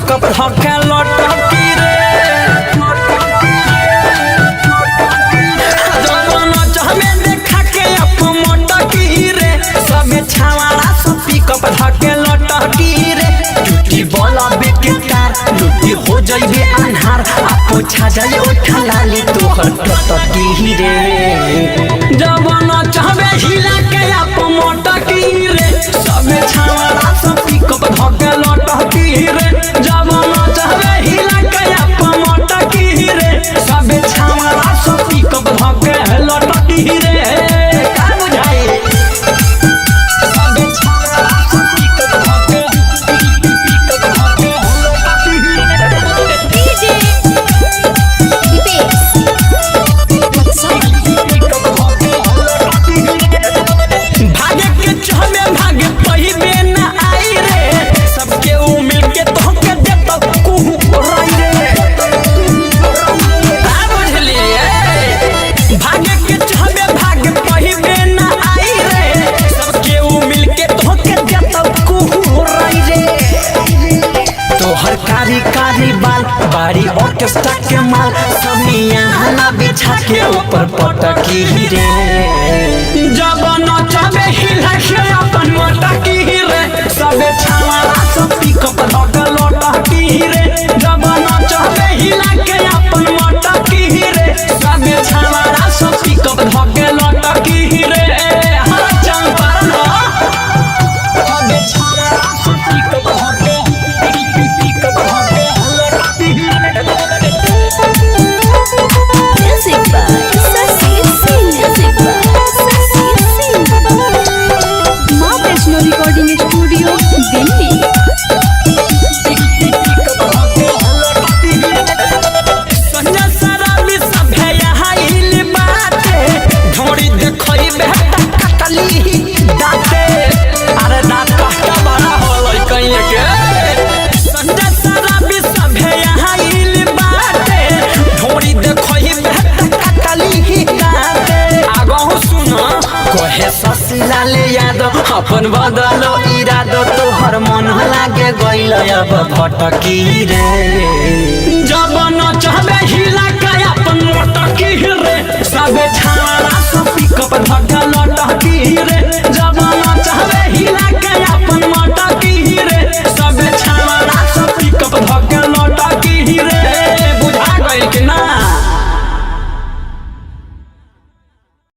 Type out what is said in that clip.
pickup धके लटकी रे जवाना चाहमे देखा के अप मोटकी रे सबे छावाड़ा सब पिकअप धके लटकी रे टूटी बोला बेकार लुटी हो जाइबे अन्हार आपो छा जाए ओठा लाली तोहर टटकी रे जवाना चाहबे हिला के अप मोटकी रे सबे छावाड़ा सब पिकअप धके लटकी रे जवाना चाहबे हिला के अप मोटकी रे सबे छावाड़ा सब पिकअप धके लटकी रे का बुझाई सबे छावाड़ा सब पिकअप धके कारी बाल बारी ऑर्केस्ट्रा के माल समिया हला बिछा के ऊपर पटकी रे जब नचबे हिला के अपन मटकी रे सबे छावाड़ा सब पिकअप धके लटकी रे जब नचबे हिला के अपन मटकी रे सबे छावाड़ा सब पिकअप धके लटकी रे हर चंपारण सबे छावाड़ा सब पिकअप धके रिकॉर्डिंग स्टूडियो दिल्ली संजय शराबी सब है यहाँ इल बाटे ढोड़ी देखई बेटा कटली दाते अरे दात काटा बड़ा होलै कहीं के संजय शराबी सब है यहाँ इल बाटे ढोड़ी देखई बेटा कटली दाते आगो सुनो कोहे ससिला ले याद अपन बदलो इरादो तोहर मन लागे गइल अब भटकी रे जब